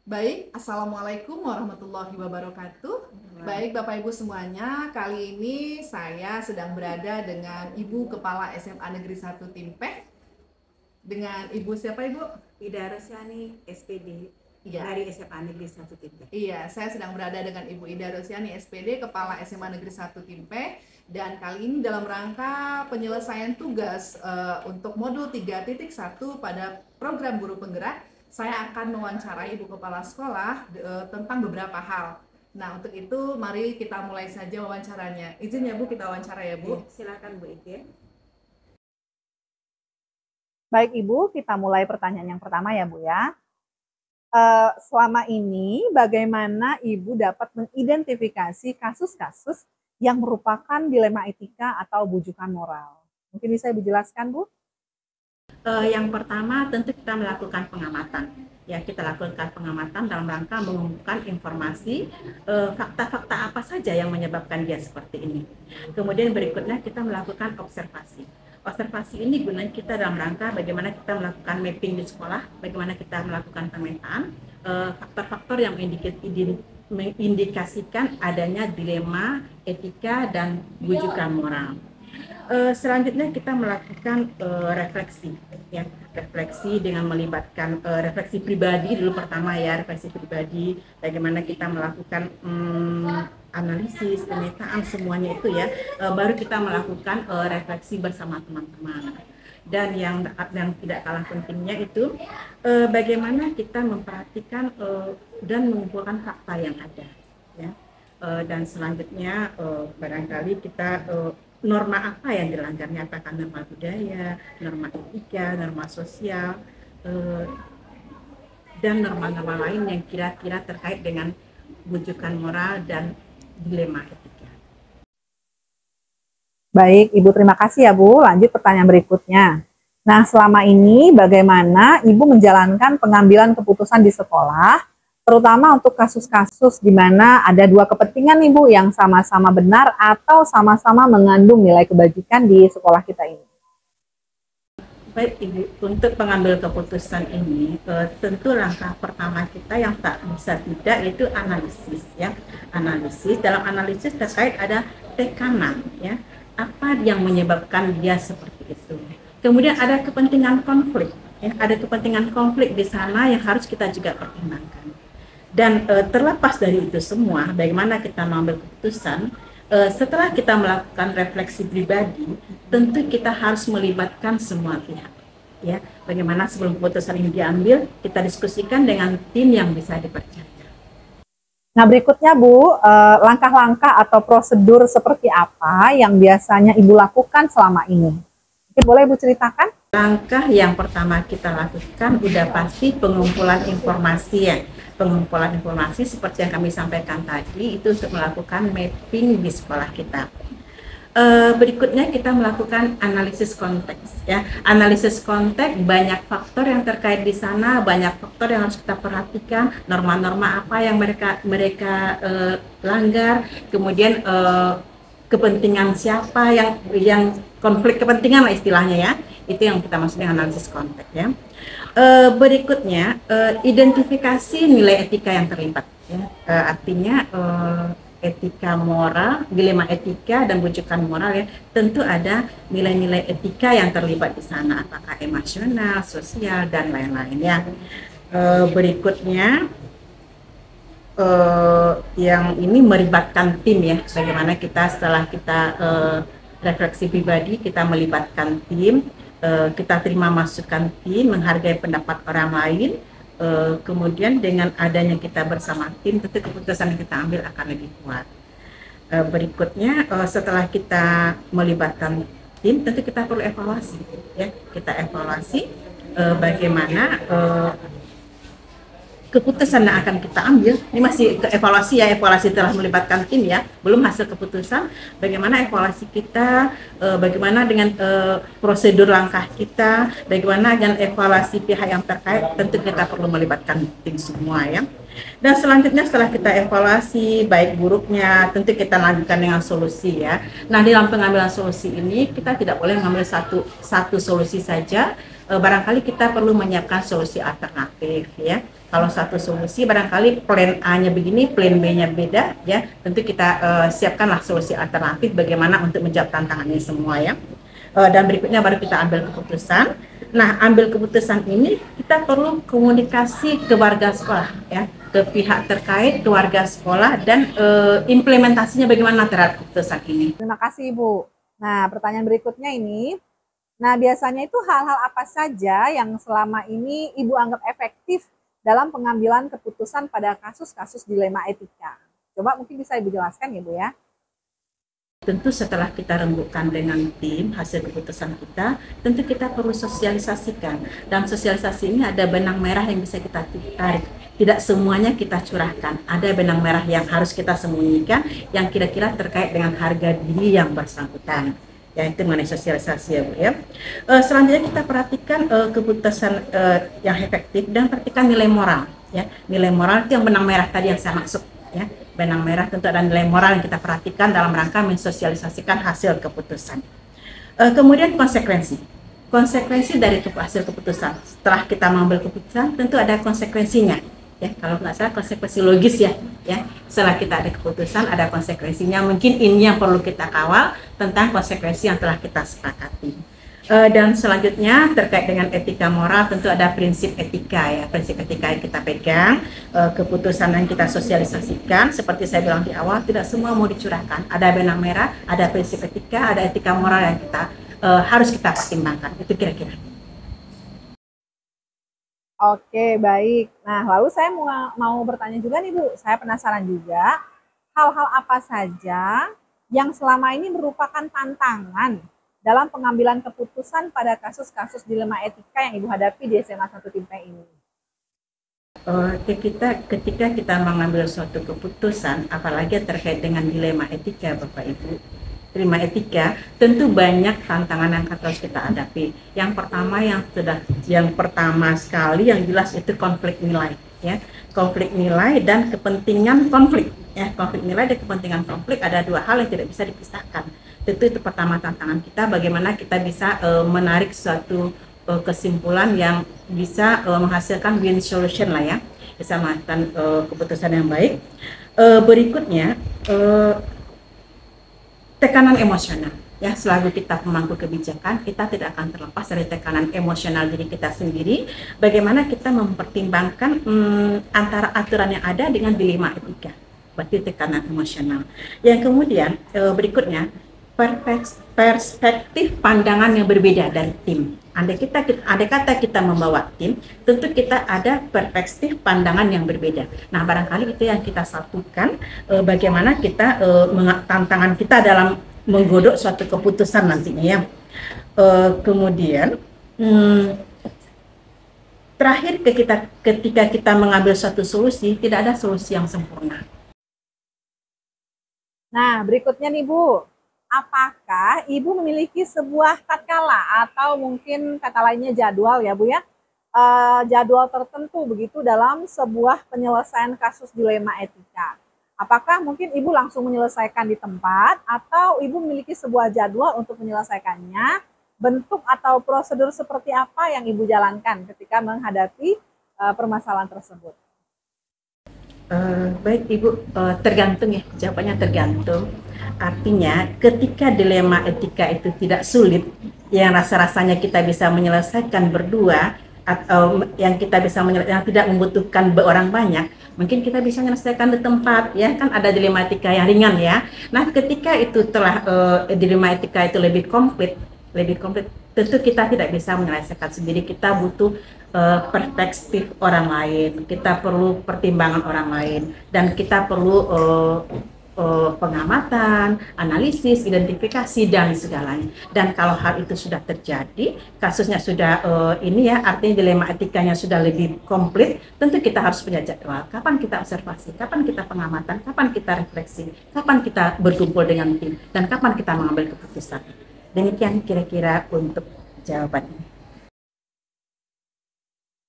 Baik, Assalamualaikum warahmatullahi wabarakatuh. Baik, Bapak Ibu semuanya, kali ini saya sedang berada dengan Ibu Kepala SMA Negeri 1 Timpeh. Dengan Ibu siapa Ibu? Ida Rosyani, SPD, Iya. dari SMA Negeri 1 Timpeh. Iya, saya sedang berada dengan Ibu Ida Rosyani, SPD, Kepala SMA Negeri 1 Timpeh. Dan kali ini dalam rangka penyelesaian tugas untuk modul 3.1 pada program Guru Penggerak, saya akan mewawancarai Ibu Kepala Sekolah tentang beberapa hal. Nah, untuk itu mari kita mulai saja wawancaranya. Izin ya Bu, kita wawancara ya Bu. Silakan Bu Ike. Baik Ibu, kita mulai pertanyaan yang pertama ya Bu ya. Selama ini bagaimana Ibu dapat mengidentifikasi kasus-kasus yang merupakan dilema etika atau bujukan moral? Mungkin bisa Ibu jelaskan Bu? Yang pertama tentu kita melakukan pengamatan. Ya, kita lakukan pengamatan dalam rangka mengumpulkan informasi fakta-fakta apa saja yang menyebabkan dia seperti ini. Kemudian berikutnya kita melakukan observasi. Observasi ini gunanya kita dalam rangka bagaimana kita melakukan mapping di sekolah, bagaimana kita melakukan pemetaan faktor-faktor yang mengindikasikan adanya dilema etika dan bujukan moral. Selanjutnya kita melakukan refleksi, ya, refleksi dengan melibatkan refleksi pribadi dulu pertama ya, refleksi pribadi, bagaimana kita melakukan analisis, pemetaan semuanya itu ya, baru kita melakukan refleksi bersama teman-teman. Dan yang tidak kalah pentingnya itu bagaimana kita memperhatikan dan mengumpulkan fakta yang ada, ya. Dan selanjutnya barangkali kita norma apa yang dilanggarnya, apakah norma budaya, norma etika, norma sosial, dan norma-norma lain yang kira-kira terkait dengan bujukan moral dan dilema etika. Baik Ibu, terima kasih ya Bu. Lanjut pertanyaan berikutnya. Nah, selama ini bagaimana Ibu menjalankan pengambilan keputusan di sekolah, terutama untuk kasus-kasus di mana ada dua kepentingan nih Bu yang sama-sama benar atau sama-sama mengandung nilai kebajikan di sekolah kita ini? Baik Ibu, untuk pengambil keputusan ini tentu langkah pertama kita yang tak bisa tidak itu analisis ya. Analisis, dalam analisis terkait ada tekanan ya. Apa yang menyebabkan dia seperti itu. Kemudian ada kepentingan konflik ya, ada kepentingan konflik di sana yang harus kita juga pertimbangkan. Dan terlepas dari itu semua, bagaimana kita mengambil keputusan, setelah kita melakukan refleksi pribadi, tentu kita harus melibatkan semua pihak. Ya, bagaimana sebelum keputusan ini diambil, kita diskusikan dengan tim yang bisa dipercaya. Nah berikutnya Bu, langkah-langkah atau prosedur seperti apa yang biasanya Ibu lakukan selama ini? Mungkin boleh Ibu ceritakan? Langkah yang pertama kita lakukan udah pasti pengumpulan informasi ya. Pengumpulan informasi seperti yang kami sampaikan tadi itu untuk melakukan mapping di sekolah kita. Berikutnya kita melakukan analisis konteks ya. Analisis konteks, banyak faktor yang terkait di sana, banyak faktor yang harus kita perhatikan, norma-norma apa yang mereka langgar, kemudian kepentingan siapa yang konflik kepentingan lah istilahnya ya. Itu yang kita maksudnya analisis konteks ya. Berikutnya identifikasi nilai etika yang terlibat ya. Artinya etika moral, dilema etika dan bujukan moral ya, tentu ada nilai-nilai etika yang terlibat di sana, apakah emosional, sosial dan lain-lain ya. Berikutnya yang ini melibatkan tim ya, bagaimana kita setelah kita refleksi pribadi, kita melibatkan tim, kita terima masukan tim, menghargai pendapat orang lain. Kemudian dengan adanya kita bersama tim, tentu keputusan yang kita ambil akan lebih kuat. Berikutnya setelah kita melibatkan tim, tentu kita perlu evaluasi ya. Kita evaluasi bagaimana keputusan yang akan kita ambil. Ini masih ke evaluasi ya, evaluasi telah melibatkan tim ya, belum hasil keputusan. Bagaimana evaluasi kita, bagaimana dengan prosedur langkah kita, bagaimana dengan evaluasi pihak yang terkait, tentu kita perlu melibatkan tim semua ya. Dan selanjutnya setelah kita evaluasi baik buruknya, tentu kita lanjutkan dengan solusi ya. Nah, dalam pengambilan solusi ini kita tidak boleh mengambil satu solusi saja, barangkali kita perlu menyiapkan solusi alternatif ya. Kalau satu solusi barangkali plan A-nya begini, plan B-nya beda ya. Tentu kita siapkanlah solusi alternatif bagaimana untuk menjawab tantangan ini semua ya. Dan berikutnya baru kita ambil keputusan. Nah, ambil keputusan ini kita perlu komunikasi ke warga sekolah ya, ke pihak terkait, ke warga sekolah, dan implementasinya bagaimana terhadap keputusan ini. Terima kasih Ibu. Nah, pertanyaan berikutnya ini, nah biasanya itu hal-hal apa saja yang selama ini Ibu anggap efektif dalam pengambilan keputusan pada kasus-kasus dilema etika? Coba mungkin bisa Ibu jelaskan ya Bu ya. Tentu setelah kita rembukan dengan tim hasil keputusan kita, tentu kita perlu sosialisasikan. Dan sosialisasi ini ada benang merah yang bisa kita tarik. Tidak semuanya kita curahkan. Ada benang merah yang harus kita sembunyikan, yang kira-kira terkait dengan harga diri yang bersangkutan. Ya, itu mengenai sosialisasi ya Bu ya. Selanjutnya kita perhatikan keputusan yang efektif dan perhatikan nilai moral. Ya, nilai moral itu yang benang merah tadi yang saya maksud. Ya, benang merah tentu ada nilai moral yang kita perhatikan dalam rangka mensosialisasikan hasil keputusan. Kemudian konsekuensi dari hasil keputusan. Setelah kita mengambil keputusan, tentu ada konsekuensinya. Ya, kalau nggak salah konsekuensi logis ya. Setelah kita ada keputusan, ada konsekuensinya. Mungkin ini yang perlu kita kawal tentang konsekuensi yang telah kita sepakati. Dan selanjutnya terkait dengan etika moral, tentu ada prinsip etika ya, prinsip etika yang kita pegang, keputusan yang kita sosialisasikan. Seperti saya bilang di awal, tidak semua mau dicurahkan. Ada benang merah, ada prinsip etika, ada etika moral yang kita harus kita pertimbangkan. Itu kira-kira. Oke, baik. Nah, lalu saya mau bertanya juga nih Bu, saya penasaran juga hal-hal apa saja yang selama ini merupakan tantangan dalam pengambilan keputusan pada kasus-kasus dilema etika yang Ibu hadapi di SMA 1 Timpe ini. Ketika kita mengambil suatu keputusan, apalagi terkait dengan dilema etika, Bapak Ibu, dilema etika, tentu banyak tantangan yang harus kita hadapi. Yang pertama sekali yang jelas itu konflik nilai, ya, konflik nilai dan kepentingan konflik, ya, konflik nilai dan kepentingan konflik ada dua hal yang tidak bisa dipisahkan. Tentu itu pertama tantangan kita, bagaimana kita bisa menarik suatu kesimpulan yang bisa menghasilkan win solution lah ya, bisa menghasilkan keputusan yang baik. Berikutnya tekanan emosional ya, selalu kita pemangku kebijakan, kita tidak akan terlepas dari tekanan emosional diri kita sendiri. Bagaimana kita mempertimbangkan antara aturan yang ada dengan dilema etika, berarti tekanan emosional. Yang kemudian berikutnya perspektif pandangan yang berbeda dari tim. Andai kata kita membawa tim, tentu kita ada perspektif pandangan yang berbeda. Nah, barangkali itu yang kita satukan, bagaimana kita tantangan kita dalam menggodok suatu keputusan nantinya ya. Kemudian terakhir ketika kita mengambil suatu solusi, tidak ada solusi yang sempurna. Nah, berikutnya nih Bu, apakah Ibu memiliki sebuah tatkala atau mungkin kata lainnya jadwal ya Bu ya, jadwal tertentu begitu dalam sebuah penyelesaian kasus dilema etika? Apakah mungkin Ibu langsung menyelesaikan di tempat atau Ibu memiliki sebuah jadwal untuk menyelesaikannya? Bentuk atau prosedur seperti apa yang Ibu jalankan ketika menghadapi permasalahan tersebut? Baik Ibu, tergantung ya, jawabannya tergantung. Artinya ketika dilema etika itu tidak sulit, yang rasa-rasanya kita bisa menyelesaikan berdua, atau yang kita bisa yang tidak membutuhkan orang banyak, mungkin kita bisa menyelesaikan di tempat ya, kan ada dilema etika yang ringan ya. Nah, ketika itu telah dilema etika itu lebih komplit, tentu kita tidak bisa menyelesaikan sendiri, kita butuh perspektif orang lain, kita perlu pertimbangan orang lain, dan kita perlu pengamatan, analisis, identifikasi, dan segalanya. Dan kalau hal itu sudah terjadi, kasusnya sudah ini ya, artinya dilema etikanya sudah lebih komplit, tentu kita harus punya jadwal. Kapan kita observasi, kapan kita pengamatan, kapan kita refleksi, kapan kita berkumpul dengan tim, dan kapan kita mengambil keputusan. Demikian kira-kira untuk jawabannya.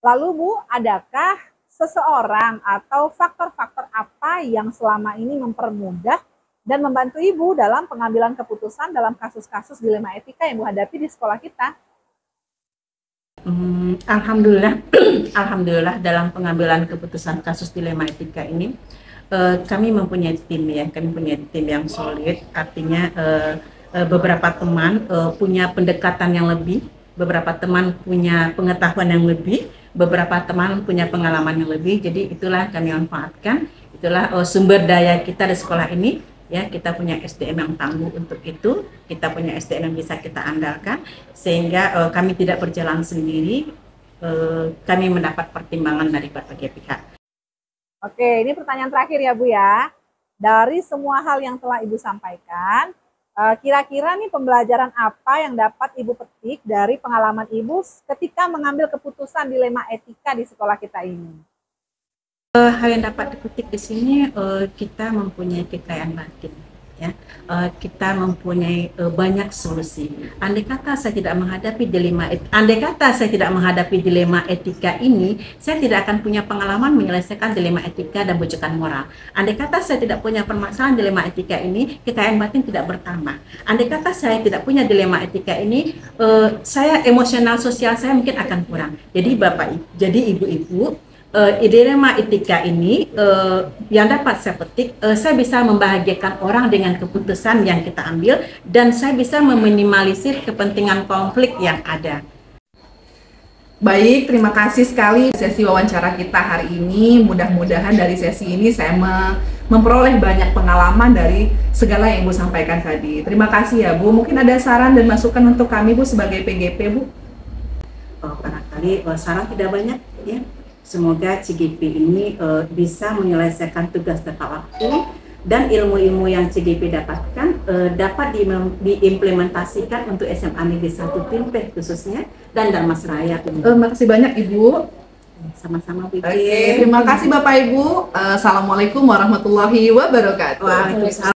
Lalu Bu, adakah seseorang atau faktor-faktor apa yang selama ini mempermudah dan membantu Ibu dalam pengambilan keputusan dalam kasus-kasus dilema etika yang Bu hadapi di sekolah kita? Alhamdulillah, alhamdulillah dalam pengambilan keputusan kasus dilema etika ini kami mempunyai tim ya, kami punya tim yang solid. Artinya beberapa teman punya pendekatan yang lebih, beberapa teman punya pengetahuan yang lebih, beberapa teman punya pengalaman yang lebih. Jadi itulah kami manfaatkan, itulah sumber daya kita di sekolah ini. Ya, kita punya SDM yang tangguh untuk itu, kita punya SDM yang bisa kita andalkan, sehingga kami tidak berjalan sendiri, kami mendapat pertimbangan dari berbagai pihak. Oke, ini pertanyaan terakhir ya Bu ya. Dari semua hal yang telah Ibu sampaikan, kira-kira nih pembelajaran apa yang dapat Ibu petik dari pengalaman Ibu ketika mengambil keputusan dilema etika di sekolah kita ini? Hal yang dapat dipetik di sini, kita mempunyai kekayaan batin, ya. Kita mempunyai banyak solusi. Andai kata saya tidak menghadapi dilema etika ini, saya tidak akan punya pengalaman menyelesaikan dilema etika dan bujukan moral. Andai kata saya tidak punya permasalahan dilema etika ini, kekayaan batin tidak bertambah. Andai kata saya tidak punya dilema etika ini, saya emosional sosial saya mungkin akan kurang. Jadi ibu-ibu, dilema etika ini yang dapat saya petik, saya bisa membahagiakan orang dengan keputusan yang kita ambil, dan saya bisa meminimalisir kepentingan konflik yang ada. Baik, terima kasih sekali sesi wawancara kita hari ini. Mudah-mudahan dari sesi ini saya memperoleh banyak pengalaman dari segala yang Ibu sampaikan tadi. Terima kasih ya Bu. Mungkin ada saran dan masukan untuk kami Bu sebagai PGP Bu? Barangkali saran tidak banyak ya. Semoga CGP ini bisa menyelesaikan tugas tepat waktu, dan ilmu-ilmu yang CGP dapatkan dapat diimplementasikan untuk SMA Negeri 1 Timpe khususnya, dan Darmas Raya. Terima kasih banyak Ibu. Sama-sama Bu. Oke, terima kasih Bapak Ibu. Assalamualaikum warahmatullahi wabarakatuh. Waalaikumsalam.